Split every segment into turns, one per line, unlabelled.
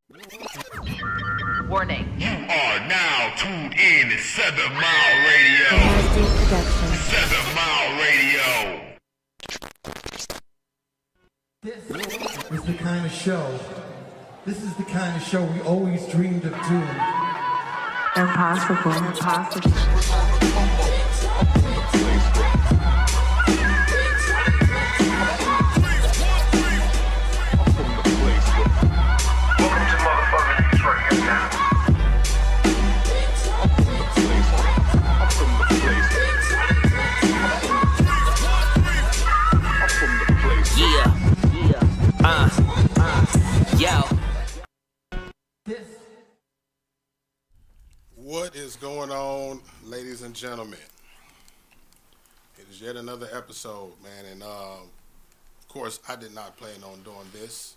Warning.
You are now tuned in to 7 Mile Radio. 7 Mile Radio.
This is the kind of show. This is the kind of show we always dreamed of doing.
Impossible.
What is going on, ladies and gentlemen? It is yet another episode, man, and of course, I did not plan on doing this,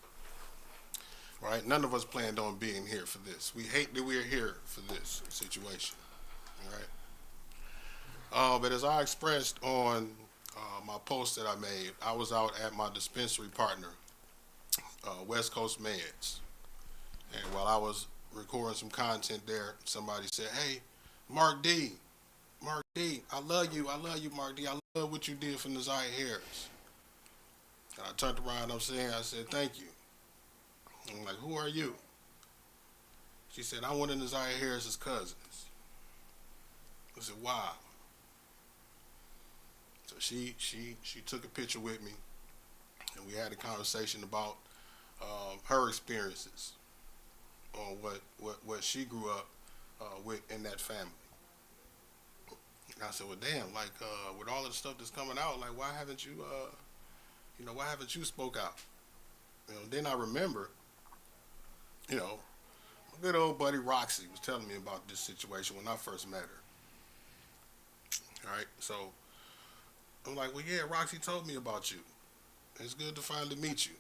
right? None of us planned on being here for this. We hate that we're here for this situation, all right? But as I expressed on my post that I made, I was out at my dispensary partner, West Coast Meds, and while I was recording some content there, somebody said, "Hey, Mark D, I love you, Mark D. I love what you did for Naziah Harris." And I turned around, I said, "Thank you." I'm like, "Who are you?" She said, "I'm one of Naziah Harris's cousins." I said, "Wow." So she took a picture with me, and we had a conversation about her experiences on what she grew up with in that family. And I said, "Well, damn, like with all of the stuff that's coming out, like why haven't you spoke out?" Then I remember, my good old buddy Roxy was telling me about this situation when I first met her. All right, so I'm like, "Well, yeah, Roxy told me about you. It's good to finally meet you."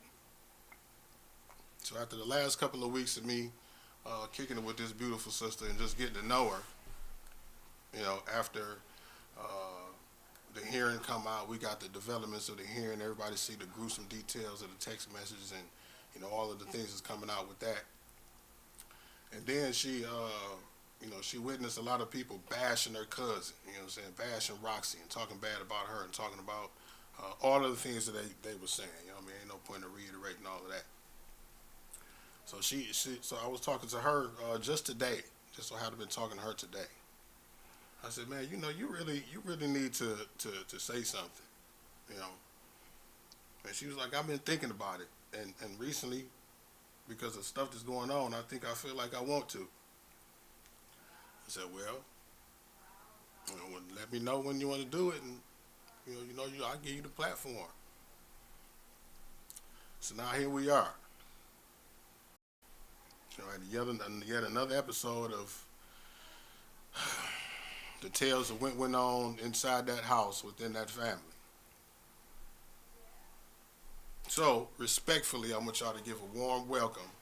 So after the last couple of weeks of me kicking it with this beautiful sister and just getting to know her, after the hearing come out, we got the developments of the hearing. Everybody see the gruesome details of the text messages and, all of the things that's coming out with that. And then she witnessed a lot of people bashing her cousin, bashing Roxy and talking bad about her and talking about all of the things that they were saying. Ain't no point in reiterating all of that. So so I was talking to her just today, just so I had been talking to her today. I said, "Man, you really need to say something, And she was like, "I've been thinking about it, and recently, because of stuff that's going on, I feel like I want to." I said, "Well, let me know when you want to do it, and I'll give you the platform." So now here we are. Yet another episode of the tales that went on inside that house within that family. So, respectfully, I want y'all to give a warm welcome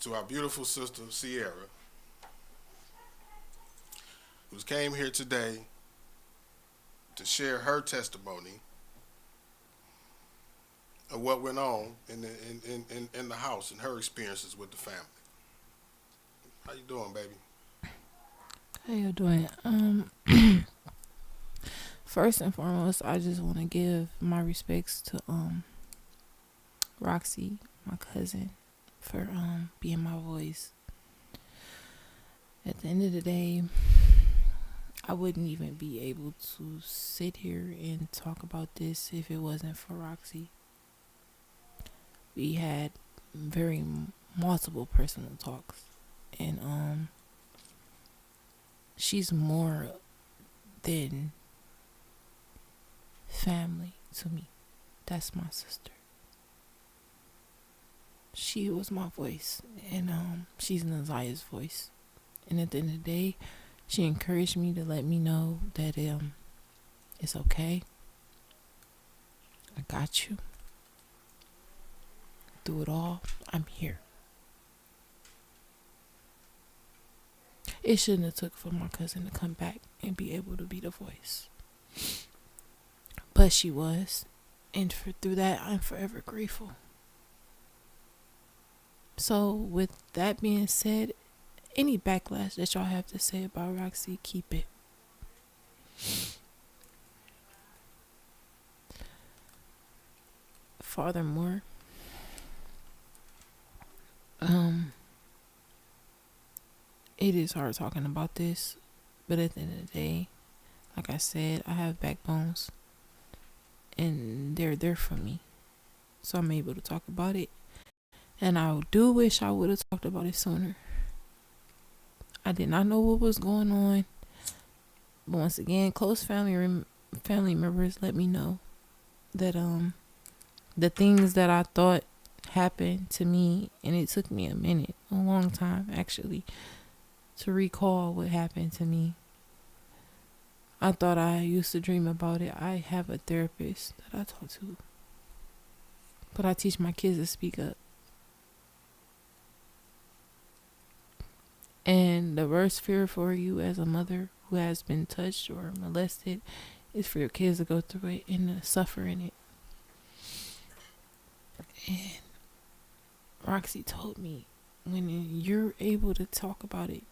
to our beautiful sister, Sierra, who came here today to share her testimony of what went on in the house and her experiences with the family. How you doing, baby?
How you doing? First and foremost, I just want to give my respects to Roxy, my cousin, for being my voice. At the end of the day, I wouldn't even be able to sit here and talk about this if it wasn't for Roxy. We had very multiple personal talks, and she's more than family to me. That's my sister. She was my voice, and she's Naziah's voice. And at the end of the day, she encouraged me to let me know that it's okay. I got you. Through it all, I'm here. It shouldn't have took for my cousin to come back and be able to be the voice. But she was. And through that, I'm forever grateful. So with that being said, any backlash that y'all have to say about Roxy, keep it. Furthermore, it is hard talking about this, but at the end of the day, like I said, I have backbones and they're there for me. So I'm able to talk about it. And I do wish I would have talked about it sooner. I did not know what was going on. But once again, close family members let me know that the things that I thought happened to me, and it took me a long time actually, to recall what happened to me. I thought I used to dream about it. I have a therapist that I talk to, but I teach my kids to speak up. And the worst fear for you as a mother who has been touched or molested is for your kids to go through it and to suffer in it. And Roxy told me, when you're able to talk about it.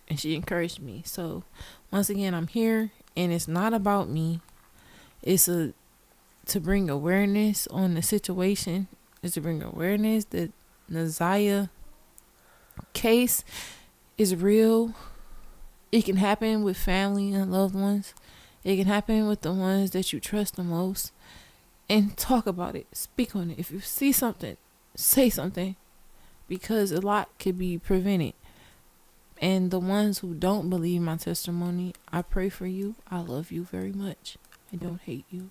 And she encouraged me. So once again, I'm here, and it's not about me. It's to bring awareness on the situation. It's to bring awareness that Naziah case is real. It can happen with family and loved ones. It can happen with the ones that you trust the most. And talk about it. Speak on it. If you see something, say something, because a lot could be prevented. And the ones who don't believe my testimony, I pray for you. I love you very much. I don't hate you.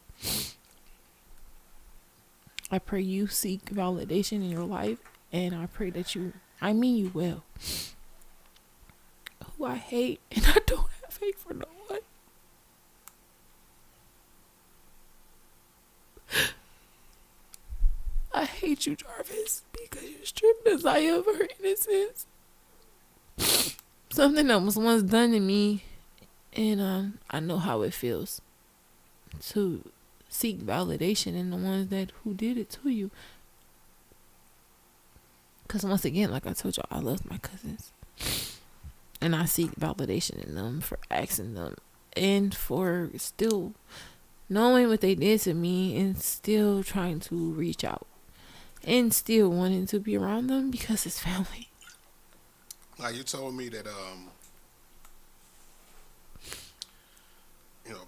I pray you seek validation in your life, and I pray that I mean you well. Who I hate, and I don't have hate for no one. I hate you, Jarvis, because you stripped Naziah of her innocence. Something that was once done to me, and I know how it feels to seek validation in the ones who did it to you. Because once again, like I told y'all, I love my cousins, and I seek validation in them for asking them, and for still knowing what they did to me, and still trying to reach out, and still wanting to be around them because it's family.
Like you told me that,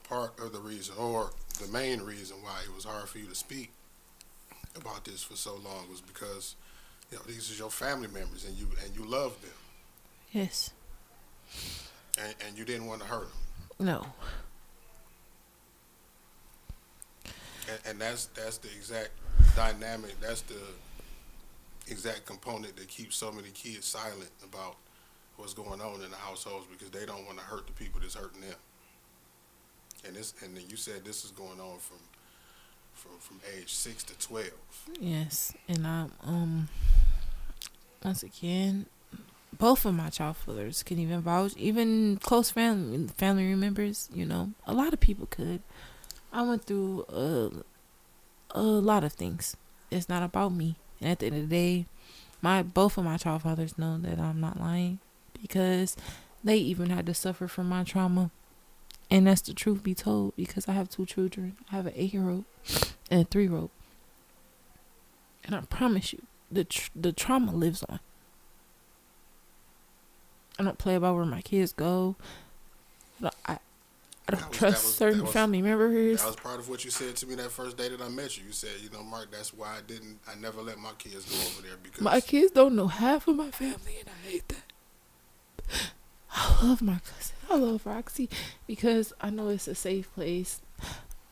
part of the reason, or the main reason why it was hard for you to speak about this for so long was because, these are your family members, and you love them.
Yes.
And you didn't want to hurt them.
No.
And that's the exact dynamic. That's the exact component that keeps so many kids silent about what's going on in the households, because they don't want to hurt the people that's hurting them. And then you said this is going on from age 6 to 12.
Yes, and once again, both of my child fathers can even vouch. Even close family members, a lot of people could. I went through a lot of things. It's not about me. And at the end of the day, both of my child fathers know that I'm not lying, because they even had to suffer from my trauma. And that's the truth be told, because I have 2 children. I have an 8-year-old and a 3-year-old. And I promise you, the trauma lives on. I don't play about where my kids go. I don't trust certain family members.
That was part of what you said to me that first day that I met you. You said, Mark, that's why I never let my kids go over there, because
my kids don't know half of my family, and I hate that. I love my cousin. I love Roxy, because I know it's a safe place.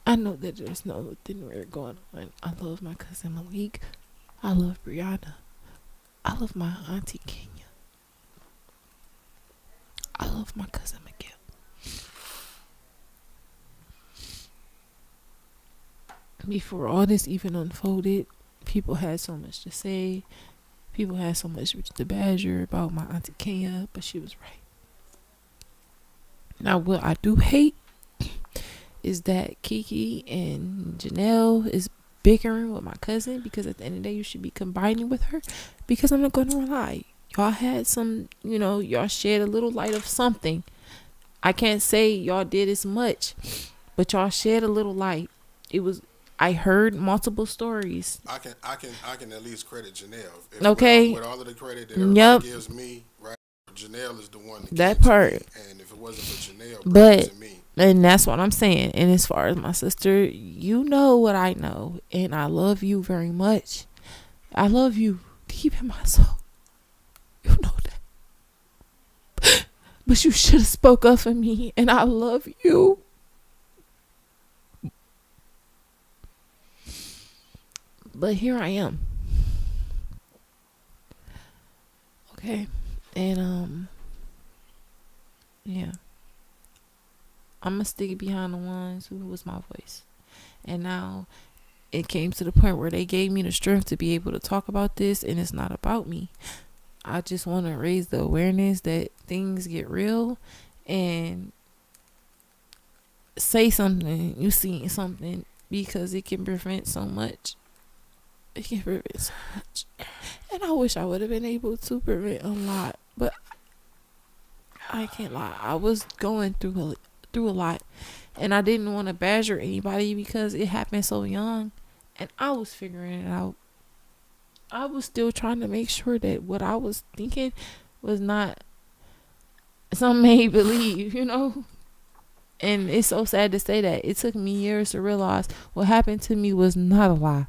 I know that there's nothing weird going on. I love my cousin Malik. I love Brianna. I love my auntie Kenya. I love my cousin Miguel. Before all this even unfolded, people had so much to say. People had so much to badger about my auntie Kenya, but she was right. Now, what I do hate is that Kiki and Janelle is bickering with my cousin, because at the end of the day you should be combining with her, because I'm not gonna lie, y'all had some, y'all shed a little light of something. I can't say y'all did as much, but y'all shed a little light. I heard multiple stories.
I can at least credit Janelle.
Okay.
With all of the credit that everybody gives me, right? Janelle is the one
that part.
And if it wasn't for Janelle,
but
me.
And that's what I'm saying. And as far as my sister, you know what I know, and I love you very much. I love you deep in my soul. You know that. But you should have spoke up for me, and I love you. But here I am. Okay. And yeah. I'm gonna stick behind the ones who was my voice. And now it came to the point where they gave me the strength to be able to talk about this, and it's not about me. I just want to raise the awareness that things get real, and say something. You see something, because it can prevent so much. It can prevent so much. And I wish I would have been able to prevent a lot, but I can't lie. I was going through a lot, and I didn't want to badger anybody because it happened so young, and I was figuring it out. I was still trying to make sure that what I was thinking was not some made believe, And it's so sad to say that it took me years to realize what happened to me was not a lie.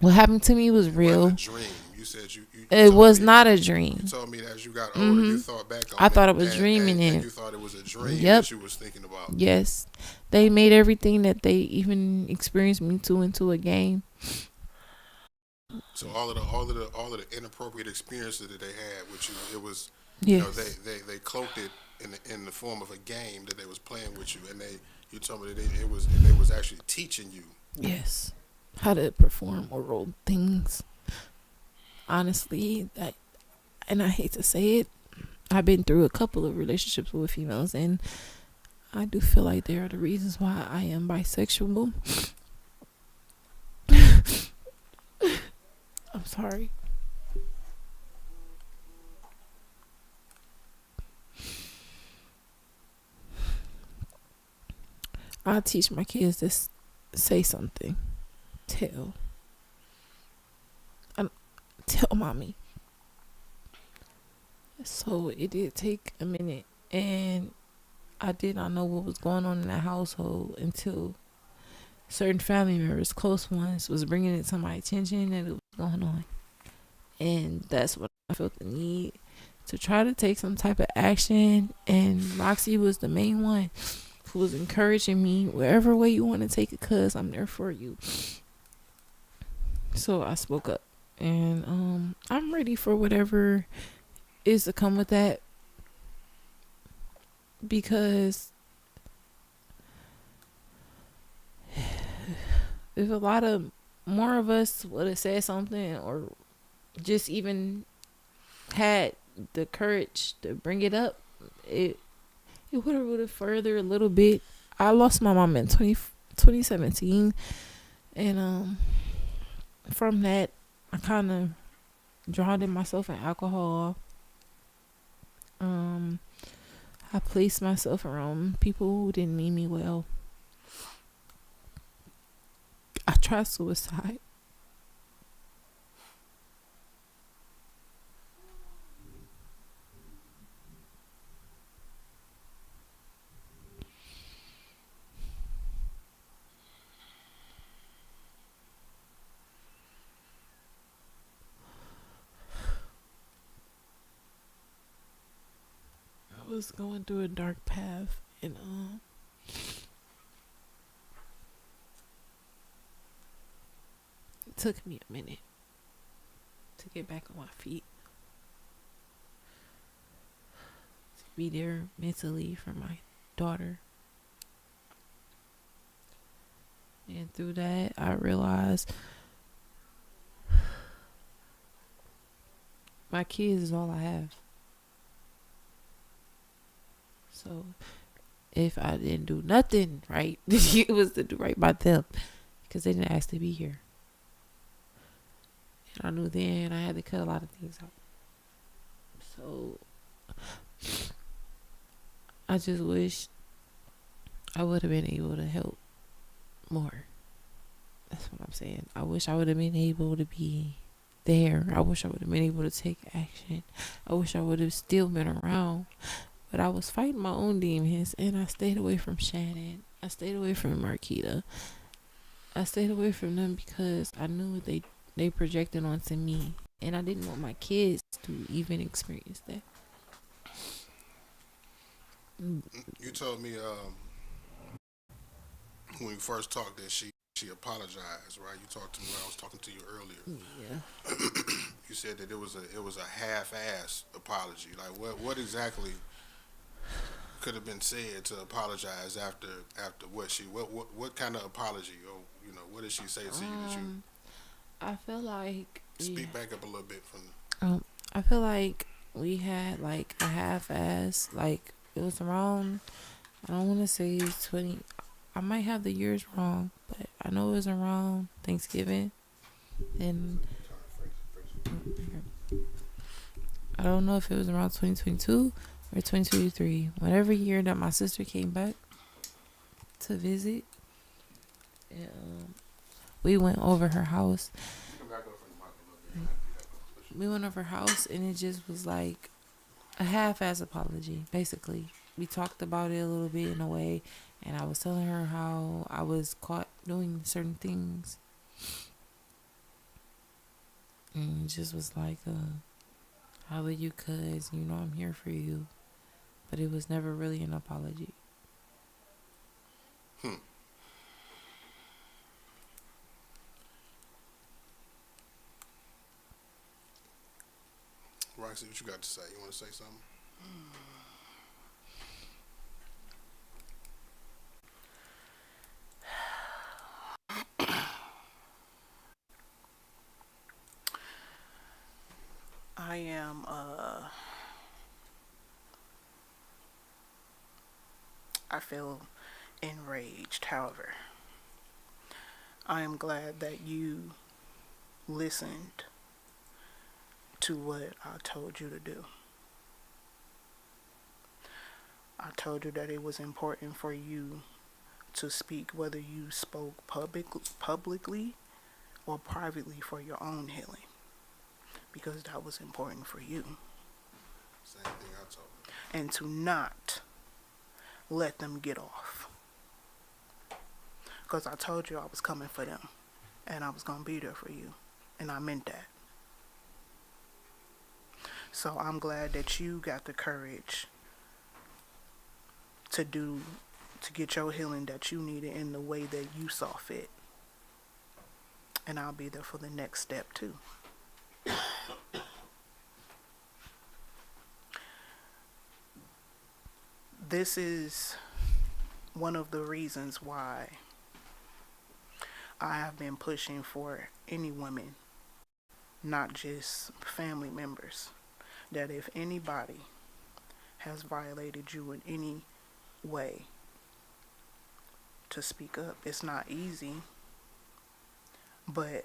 What happened to me was real.
It was a dream. You said
it was not a dream.
You told me that as you got older, you thought back on it.
I thought I was dreaming
and
it.
You thought it was a dream that you was thinking about.
Yes. They made everything that they even experienced me to into a game.
So all of the inappropriate experiences that they had with you, it was they cloaked it in the form of a game that they was playing with you, and you told me that they was actually teaching you.
Yes. How to perform oral things. Honestly, and I hate to say it, I've been through a couple of relationships with females, and I do feel like they are the reasons why I am bisexual. I'm sorry. I teach my kids to say something. Tell mommy. So it did take a minute, and I did not know what was going on in that household until certain family members, close ones, was bringing it to my attention that it was going on. And that's when I felt the need to try to take some type of action, and Roxy was the main one who was encouraging me, wherever way you want to take it, cuz I'm there for you. So I spoke up, and I'm ready for whatever is to come with that, because if a lot of more of us would have said something, or just even had the courage to bring it up, it would have further a little bit. I lost my mom in 2017, and from that I kind of drowned myself in alcohol. I placed myself around people who didn't mean me well. I tried suicide. I was going through a dark path, and it took me a minute to get back on my feet, to be there mentally for my daughter. And through that, I realized my kids is all I have. So if I didn't do nothing right, it was to do right by them, because they didn't ask to be here. And I knew then I had to cut a lot of things out. So I just wish I would have been able to help more. That's what I'm saying. I wish I would have been able to be there. I wish I would have been able to take action. I wish I would have still been around. But I was fighting my own demons, and I stayed away from Shannon. I stayed away from Marquita. I stayed away from them because I knew they projected onto me, and I didn't want my kids to even experience that.
You told me when we first talked that she apologized, right? You talked to me when I was talking to you earlier.
Yeah.
You said that it was a half-ass apology. Like what exactly could have been said to apologize after what kind of apology, or what did she say to you that you
I feel like
speak back up a little bit from the,
I feel like we had like a half-ass, like it was around, I don't want to say 20, I might have the years wrong, but I know it was around Thanksgiving. And I don't know if it was around 2022 or 2023. Whatever year that my sister came back to visit, we went over her house. We went over her house, and it just was like a half-ass apology, basically. We talked about it a little bit in a way, and I was telling her how I was caught doing certain things. And it just was like, how are you, cuz? I'm here for you. But it was never really an apology.
Roxy, what you got to say? You want to say something?
I am I feel enraged. However, I am glad that you listened to what I told you to do. I told you that it was important for you to speak, whether you spoke publicly or privately, for your own healing, because that was important for you.
Same thing I told her.
And to not let them get off. Because I told you I was coming for them, and I was going to be there for you, and I meant that. So I'm glad that you got the courage to get your healing that you needed in the way that you saw fit. And I'll be there for the next step too. This is one of the reasons why I have been pushing for any women, not just family members, that if anybody has violated you in any way, to speak up. It's not easy, but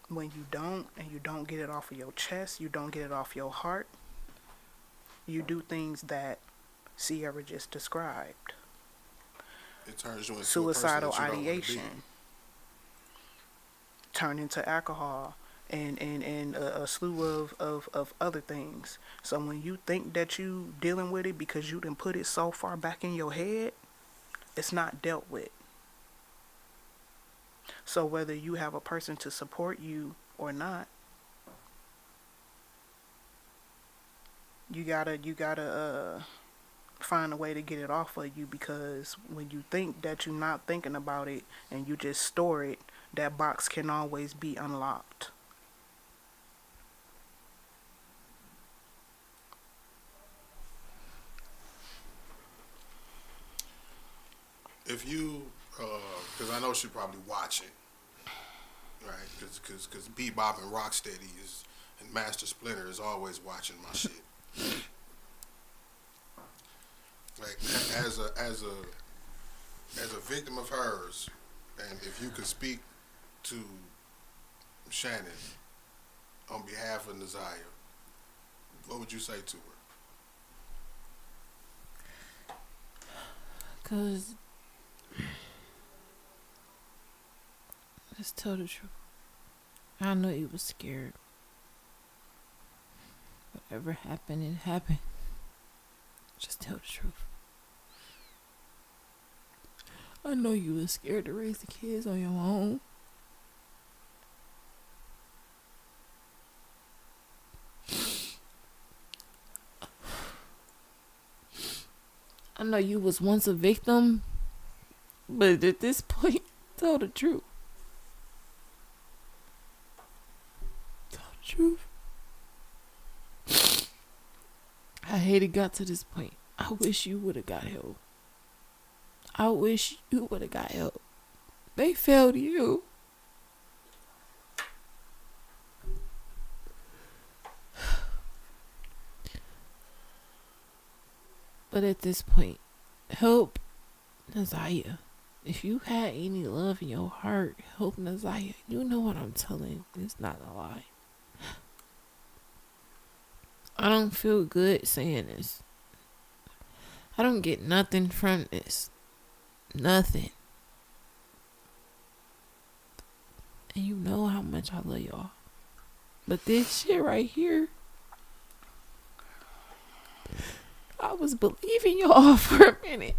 when you don't, and you don't get it off of your chest, you don't get it off your heart, you do things that Sierra just described.
It turns you into
Suicidal
a person that you don't want to be.
ideation, turn into alcohol, and a slew of other things. So when you think that you dealing with it because you didn't put it so far back in your head, it's not dealt with. So whether you have a person to support you or not, you gotta find a way to get it off of you, because when you think that you're not thinking about it and you just store it, that box can always be unlocked.
If you, because I know she's probably watching, right? Because Bebop and Rocksteady and Master Splinter is always watching my shit. Like as a victim of hers, and if you could speak to Shannon on behalf of Naziah, what would you say to her?
Cause let's tell the truth. I know you was scared. Whatever happened, it happened. Just tell the truth. I know you was scared to raise the kids on your own. I know you was once a victim, but at this point, tell the truth. Tell the truth. I hate it got to this point. I wish you would have got help. I wish you would have got help. They failed you. But at this point, help Naziah. If you had any love in your heart, help Naziah. You know what I'm telling. It's not a lie. I don't feel good saying this. I don't get nothing from this. Nothing. And you know how much I love y'all. But this shit right here, I was believing y'all for a minute.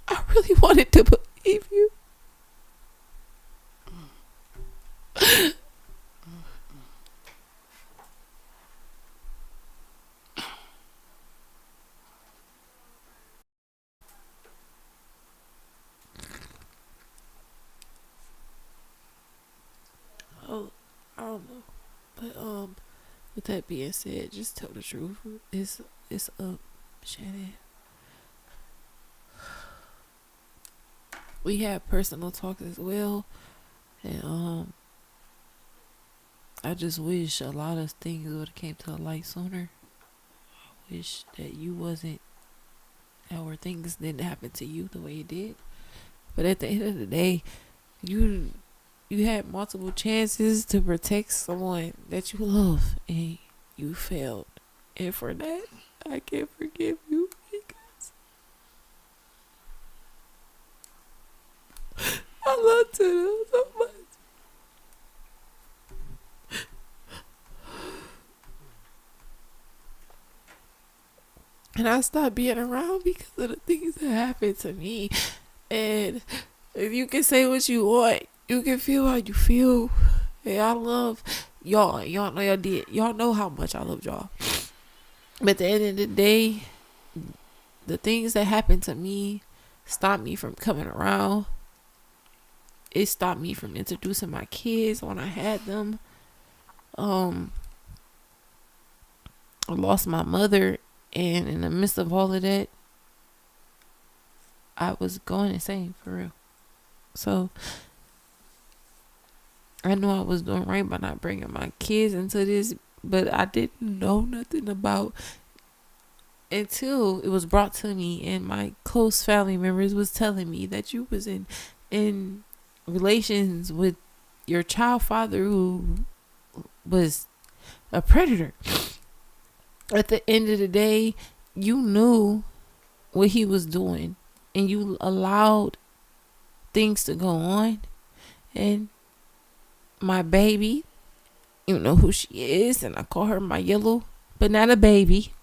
I really wanted to believe you. Oh, I don't know. But with that being said, just tell the truth. It's up, Shannon. We had personal talks as well, and I just wish a lot of things would have came to the light sooner. I wish that you wasn't, or things didn't happen to you the way it did. But at the end of the day, you had multiple chances to protect someone that you love, and you failed. And for that, I can't forgive you because I love Tuna so much. And I stopped being around because of the things that happened to me. And you can say what you want. You can feel how you feel. And I love y'all. Y'all know y'all did. Y'all know how much I love y'all. But at the end of the day, the things that happened to me stopped me from coming around. It stopped me from introducing my kids when I had them. I lost my mother, and in the midst of all of that, I was going insane for real. So I knew I was doing right by not bringing my kids into this, but I didn't know nothing about until it was brought to me, and my close family members was telling me that you was in relations with your child father who was a predator. At the end of the day, you knew what he was doing, and you allowed things to go on. And my baby, you know who she is, and I call her my yellow banana baby.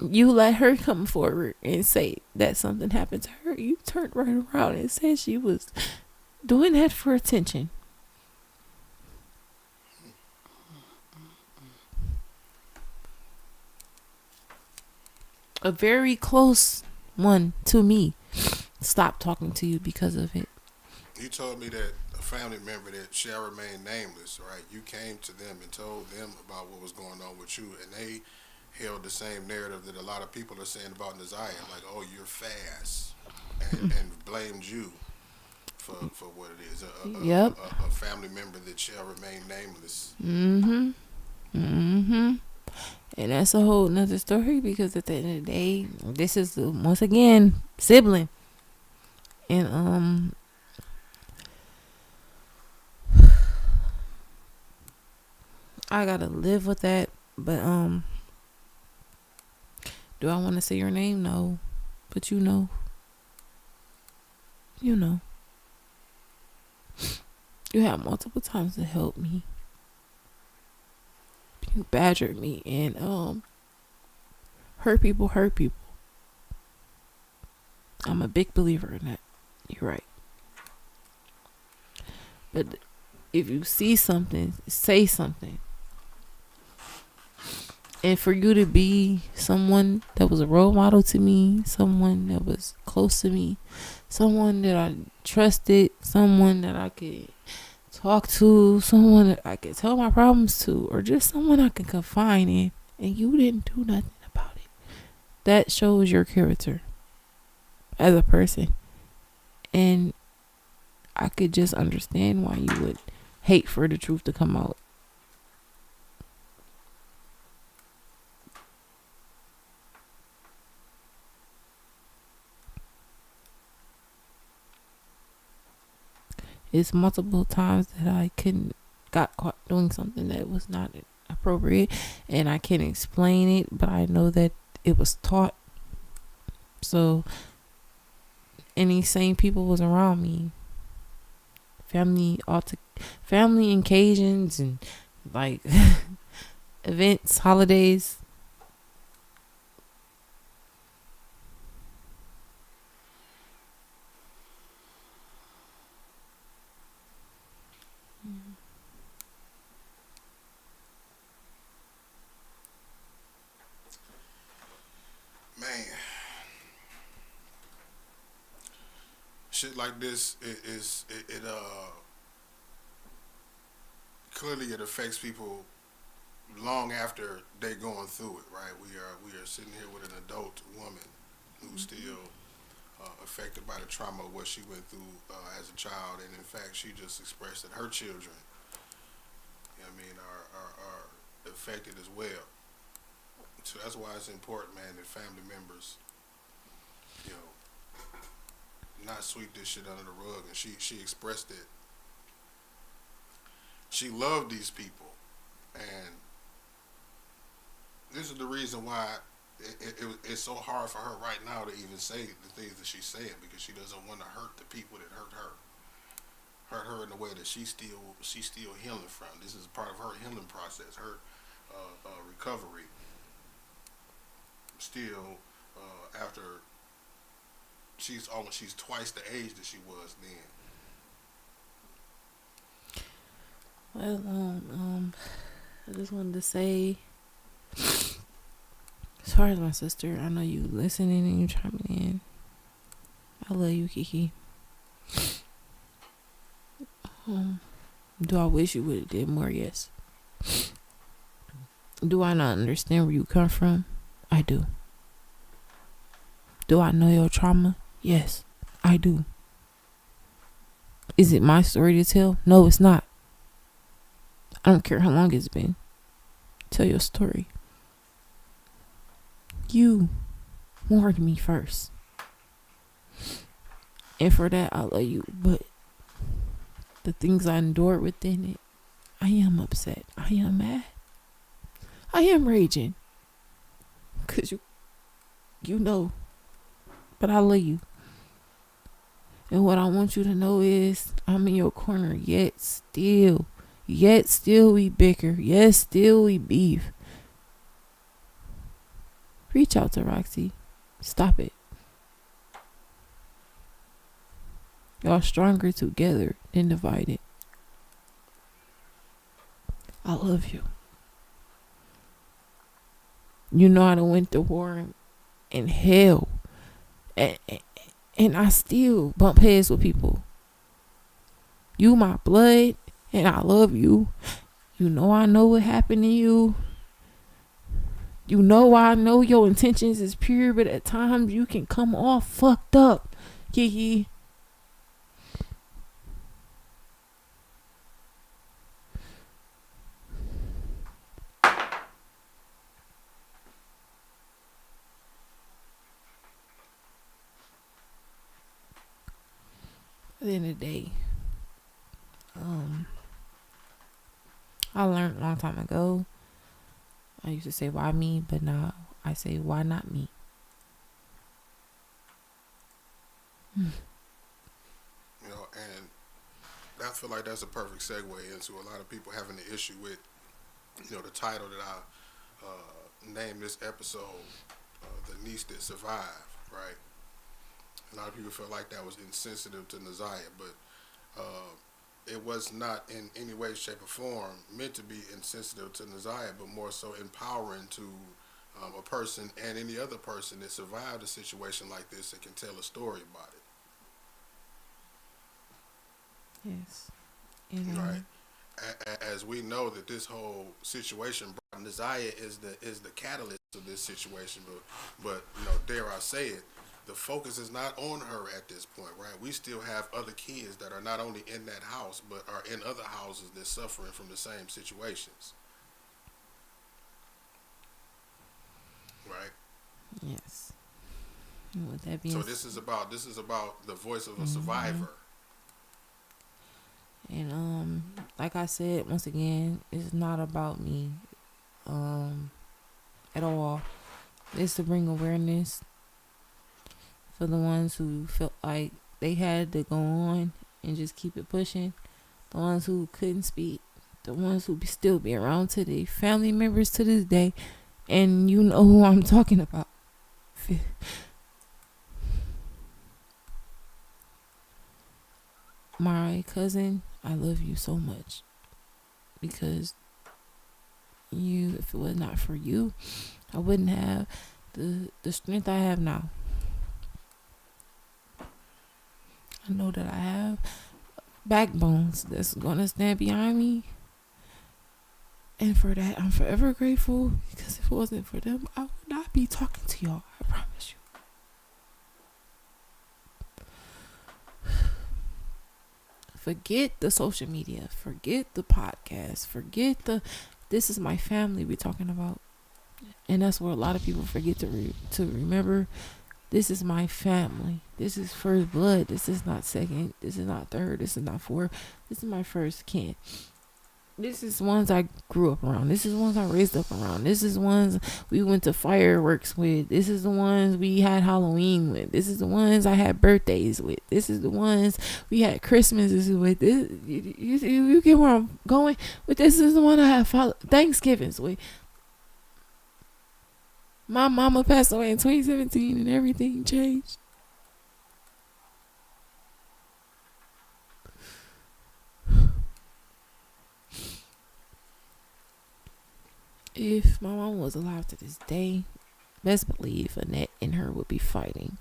You let her come forward and say that something happened to her. You turned right around and said she was doing that for attention. A very close one to me stopped talking to you because of it.
You told me that a family member that shall remain nameless, right? You came to them and told them about what was going on with you, and they held the same narrative that a lot of people are saying about Naziah, like, oh, you're fast, and blamed you for what it is. A family member that shall remain nameless.
And that's a whole nother story, because at the end of the day, this is once again sibling. And I gotta live with that. But do I want to say your name? No. But you know. You know. You had multiple times to help me. You badgered me and hurt people hurt people. I'm a big believer in that. You're right. But if you see something, say something. And for you to be someone that was a role model to me, someone that was close to me, someone that I trusted, someone that I could talk to, someone that I could tell my problems to, or just someone I could confide in, and you didn't do nothing about it. That shows your character as a person. And I could just understand why you would hate for the truth to come out. It's multiple times that I got caught doing something that was not appropriate, and I can't explain it, but I know that it was taught. So any sane people was around me. Family occasions and like events, holidays.
Man, shit like this, clearly it affects people long after they going through it, right? We are sitting here with an adult woman who's still affected by the trauma of what she went through as a child, and in fact, she just expressed that her children, you know what I mean, are affected as well. So that's why it's important, man, that family members, you know, not sweep this shit under the rug. And she expressed it. She loved these people, and this is the reason why it's so hard for her right now to even say the things that she's saying, because she doesn't want to hurt the people that hurt her in the way that she's still healing from. This is part of her healing process, her recovery. Still, after she's twice the age that she was then.
Well, I just wanted to say, as far as my sister, I know you listening and you chiming in. I love you, Kiki. Do I wish you would have did more? Yes. Do I not understand where you come from? I do. Do I know your trauma? Yes, I do. Is it my story to tell? No, it's not. I don't care how long it's been. Tell your story. You warned me first. And for that, I love you. But the things I endured within it, I am upset. I am mad. I am raging. Because you know. But I love you. And what I want you to know is I'm in your corner, yet still we bicker, yet still we beef. Reach out to Roxy. Stop it. Y'all stronger together than divided. I love you. You know I done went to war and hell. And I still bump heads with people. You my blood, and I love you. You know I know what happened to you. You know I know your intentions is pure, but at times you can come off fucked up. Kiki. At the end of the day, I learned a long time ago. I used to say, why me? But now I say, why not me?
You know, and I feel like that's a perfect segue into a lot of people having the issue with, you know, the title that I named this episode, "The Niece That Survived." Right? A lot of people feel like that was insensitive to Naziah, but it was not in any way, shape, or form meant to be insensitive to Naziah, but more so empowering to a person and any other person that survived a situation like this that can tell a story about it.
Yes.
Right. As we know that this whole situation, Naziah is the catalyst of this situation, but you know, dare I say it, the focus is not on her at this point, right? We still have other kids that are not only in that house, but are in other houses that's suffering from the same situations, right?
Yes. And with that being
So this is about the voice of a survivor.
And like I said, once again, it's not about me at all. It's to bring awareness for the ones who felt like they had to go on and just keep it pushing. The ones who couldn't speak. The ones who still be around today. Family members to this day. And you know who I'm talking about. My cousin, I love you so much. Because you, if it was not for you, I wouldn't have the strength I have now. I know that I have backbones that's gonna stand behind me, and for that I'm forever grateful, because if it wasn't for them, I would not be talking to y'all. I promise you. Forget the social media, forget the podcast, forget this is my family we're talking about. And that's where a lot of people forget to remember. This is my family. This is first blood. This is not second. This is not third. This is not fourth. This is my first kin. This is ones I grew up around. This is ones I raised up around. This is ones we went to fireworks with. This is the ones we had Halloween with. This is the ones I had birthdays with. This is the ones we had Christmases with. This, you get where I'm going with this. Is the one I had Thanksgivings with. My mama passed away in 2017 and everything changed. If my mom was alive to this day, best believe Annette and her would be fighting.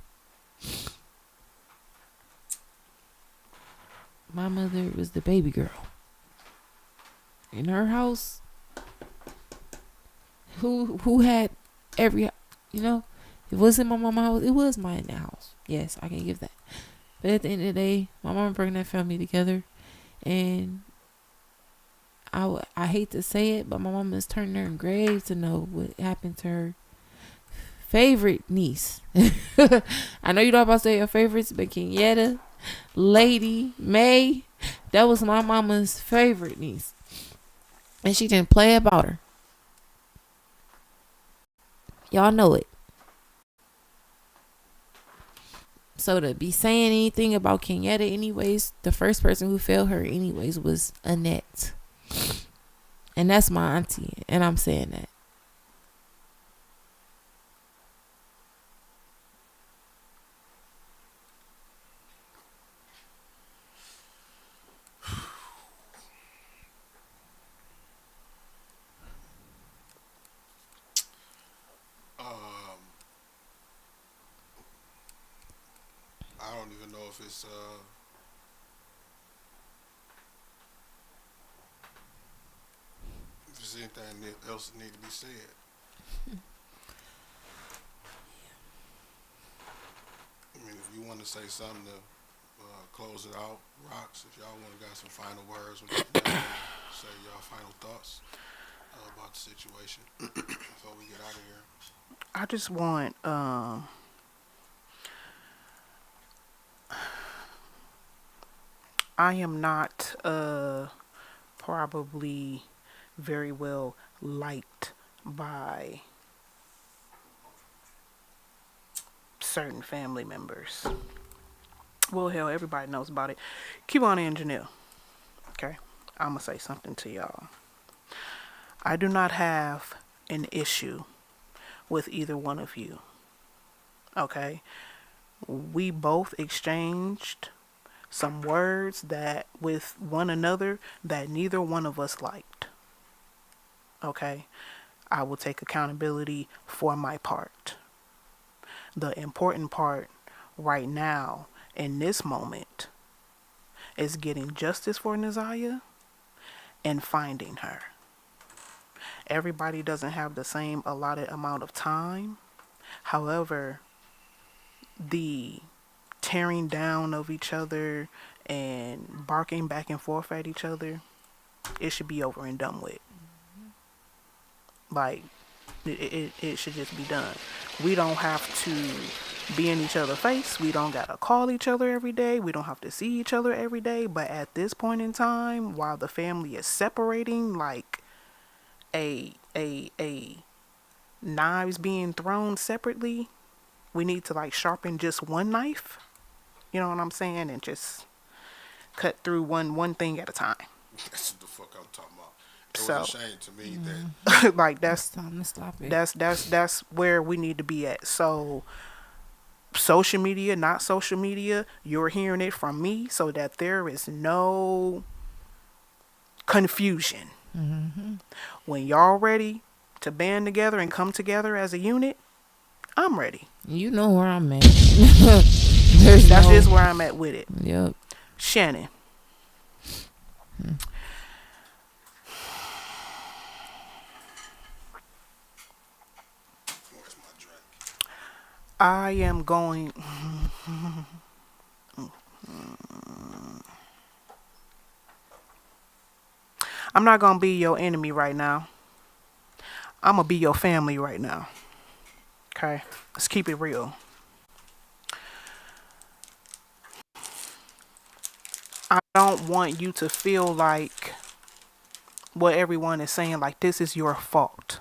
My mother was the baby girl. In her house, who had every, it wasn't my mama's house, it was my house. Yes, I can give that. But at the end of the day, my mama brought that family together, and I hate to say it, but my mama is turning her grave to know what happened to her favorite niece. I know you don't about to say your favorites, but Kenyatta, Lady, May, that was my mama's favorite niece. And she didn't play about her. Y'all know it. So to be saying anything about Kenyatta anyways, the first person who failed her anyways was Annette. And that's my auntie, and I'm saying that.
I don't even know if it's anything else that need to be said. I mean, if you want to say something to close it out, Rocks, if y'all want to got some final words, we can say y'all final thoughts about the situation before we get out of here.
I just want I am not probably very well liked by certain family members. Well, hell, everybody knows about it. Keyvon and Janelle. Okay, I'm gonna say something to y'all. I do not have an issue with either one of you. Okay, we both exchanged some words that with one another that neither one of us liked. Okay, I will take accountability for my part. The important part right now in this moment is getting justice for Naziah and finding her. Everybody doesn't have the same allotted amount of time. However, the tearing down of each other and barking back and forth at each other, it should be over and done with. Like, it should just be done. We don't have to be in each other's face. We don't gotta call each other every day. We don't have to see each other every day. But at this point in time, while the family is separating, like a knives being thrown separately, we need to like sharpen just one knife. You know what I'm saying? And just cut through one thing at a time.
That's what the fuck I'm talking about. It
So,
was a shame to me that
like
It's
that's
time to stop it.
that's where we need to be at. So social media, not social media, you're hearing it from me so that there is no confusion. When y'all ready to band together and come together as a unit, I'm ready.
You know where I'm at. There's
That's
no,
just where I'm at with it.
Yep.
Shannon.
where's my drink?
I am going. I'm not going to be your enemy right now. I'm going to be your family right now. Okay? Let's keep it real. I don't want you to feel like what everyone is saying, like this is your fault.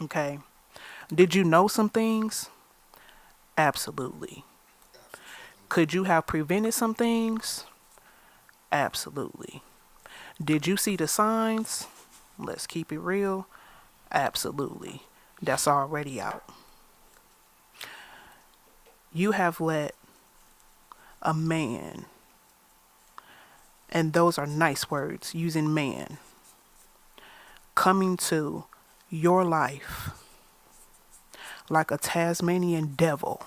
Okay? Did you know some things? Absolutely. Could you have prevented some things? Absolutely. Did you see the signs? Let's keep it real. Absolutely. That's already out. You have let a man, and those are nice words, using man, coming to your life like a Tasmanian devil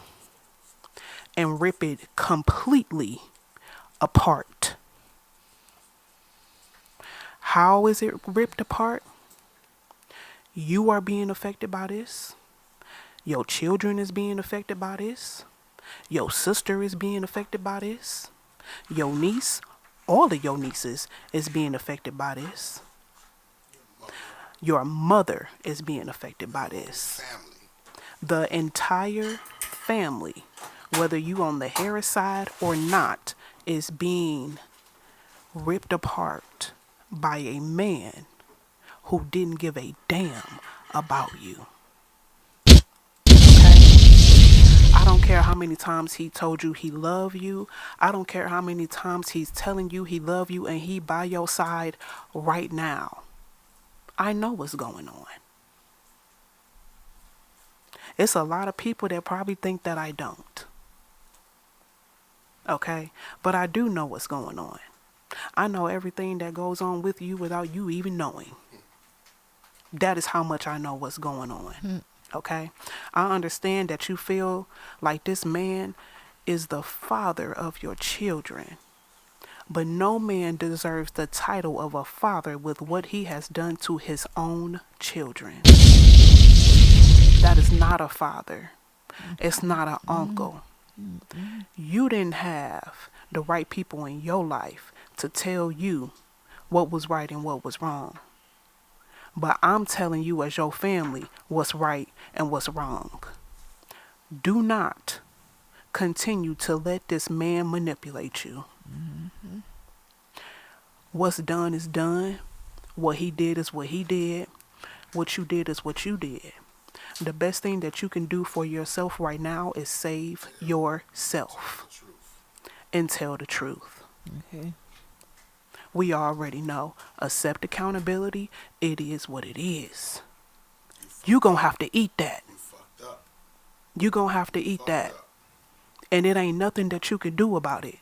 and rip it completely apart. How is it ripped apart? You are being affected by this. Your children is being affected by this. Your sister is being affected by this. Your niece, all of your nieces is being affected by this. Your mother is being affected by this.
Family.
The entire family, whether you on the Harris side or not, is being ripped apart by a man who didn't give a damn about you. Okay? I don't care how many times he told you he loved you. I don't care how many times he's telling you he love you and he by your side right now. I know what's going on. It's a lot of people that probably think that I don't. Okay? But I do know what's going on. I know everything that goes on with you without you even knowing. That is how much I know what's going on. Okay? I understand that you feel like this man is the father of your children. But no man deserves the title of a father with what he has done to his own children. That is not a father. It's not an uncle. You didn't have the right people in your life to tell you what was right and what was wrong. But I'm telling you as your family what's right and what's wrong. Do not continue to let this man manipulate you. What's done is done. What he did is what he did. What you did is what you did. The best thing that you can do for yourself right now is save yourself
The truth.
and tell the truth.
Okay.
We already know. Accept accountability. It is what it is. You gonna have to eat that.
You fucked up.
You gonna have to eat
Fucked
that.
up.
And it ain't nothing that you can do about it.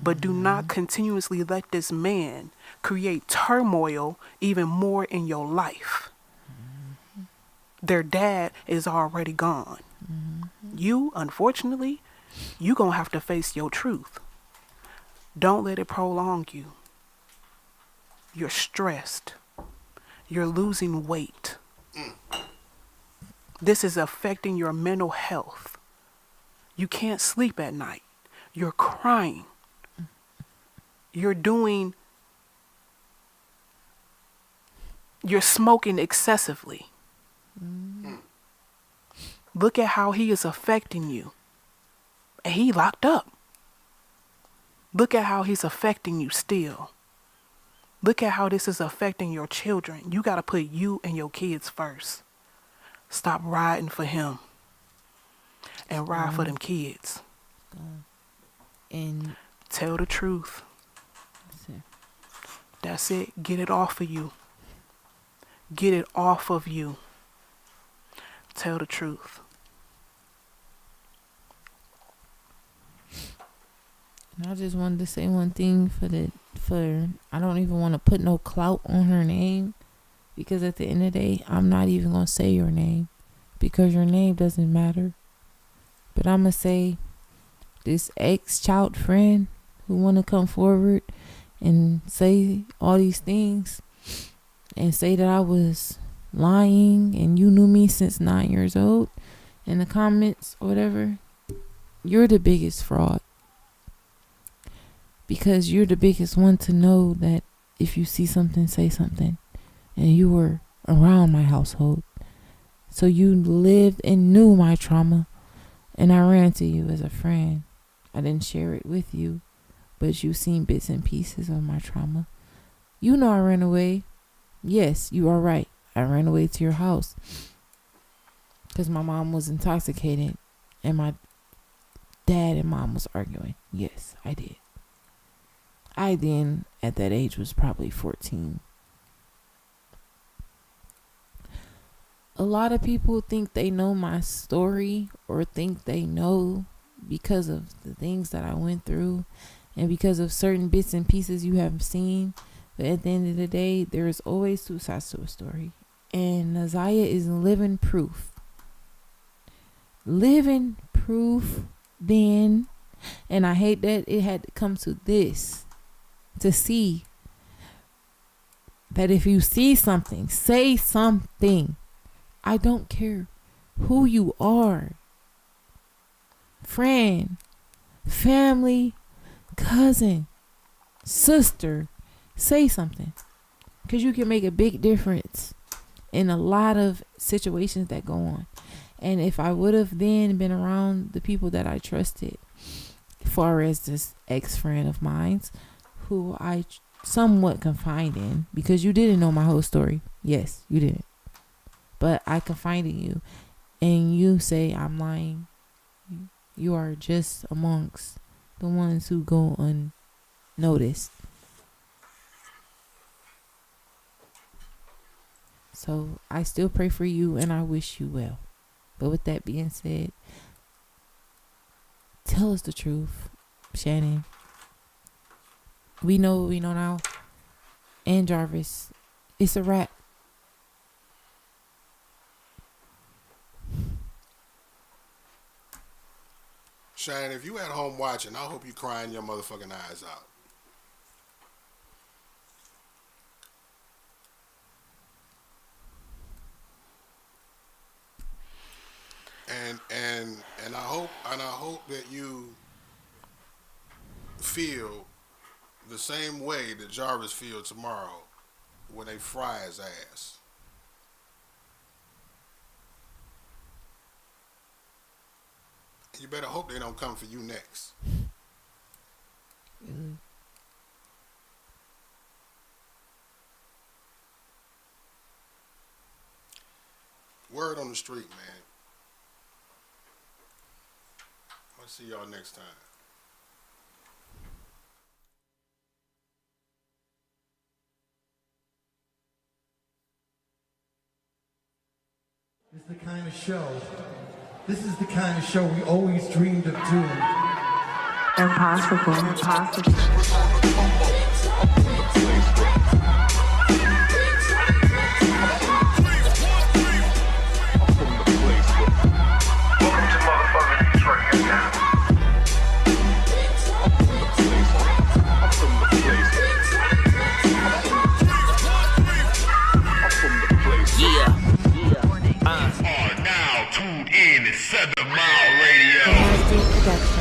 But do not continuously let this man create turmoil even more in your life. Their dad is already gone. You, unfortunately, you gonna have to face your truth. Don't let it prolong you. You're stressed. You're losing weight. This is affecting your mental health. You can't sleep at night. You're crying. You're smoking excessively. Look at how he is affecting you. And he locked up. Look at how he's affecting you still. Look at how this is affecting your children. You got to put you and your kids first. Stop riding for him and ride for them kids.
And
Tell the truth.
that's it.
That's it. Get it off of you. Get it off of you. Tell the truth.
And I just wanted to say one thing for I don't even want to put no clout on her name, because at the end of the day, I'm not even going to say your name because your name doesn't matter. But I'm going to say this ex-child friend who want to come forward and say all these things and say that I was lying and you knew me since 9 years old in the comments or whatever, you're the biggest fraud. Because you're the biggest one to know that if you see something, say something. And you were around my household. So you lived and knew my trauma. And I ran to you as a friend. I didn't share it with you. But you seen bits and pieces of my trauma. You know I ran away. Yes, you are right. I ran away to your house. Because my mom was intoxicated. And my dad and mom was arguing. Yes, I did. I then, at that age, was probably 14. A lot of people think they know my story or think they know because of the things that I went through and because of certain bits and pieces you have seen. But at the end of the day, there is always two sides to a story. And Naziah is living proof. Living proof then. And I hate that it had to come to this. To see that if you see something, say something. I don't care who you are. Friend, family, cousin, sister, say something. Because you can make a big difference in a lot of situations that go on. And if I would have then been around the people that I trusted, far as this ex-friend of mine's, who I somewhat confide in, because you didn't know my whole story. Yes, you didn't. But I confide in you, and you say I'm lying. You are just amongst the ones who go unnoticed. So I still pray for you, and I wish you well. But with that being said, tell us the truth, Shannon. We know what we know now. And Jarvis, it's a wrap.
Shane, if you at home watching, I hope you crying your motherfucking eyes out. And I hope that you feel the same way that Jarvis feel tomorrow when they fry his ass. You better hope they don't come for you next. word on the street, man. I'll see y'all next time.
This is the kind of show. This is the kind of show we always dreamed of doing.
Impossible. Impossible.
Welcome to motherfucking Detroit, goddamn. Are now tuned in to 7 Mile Radio.
Production.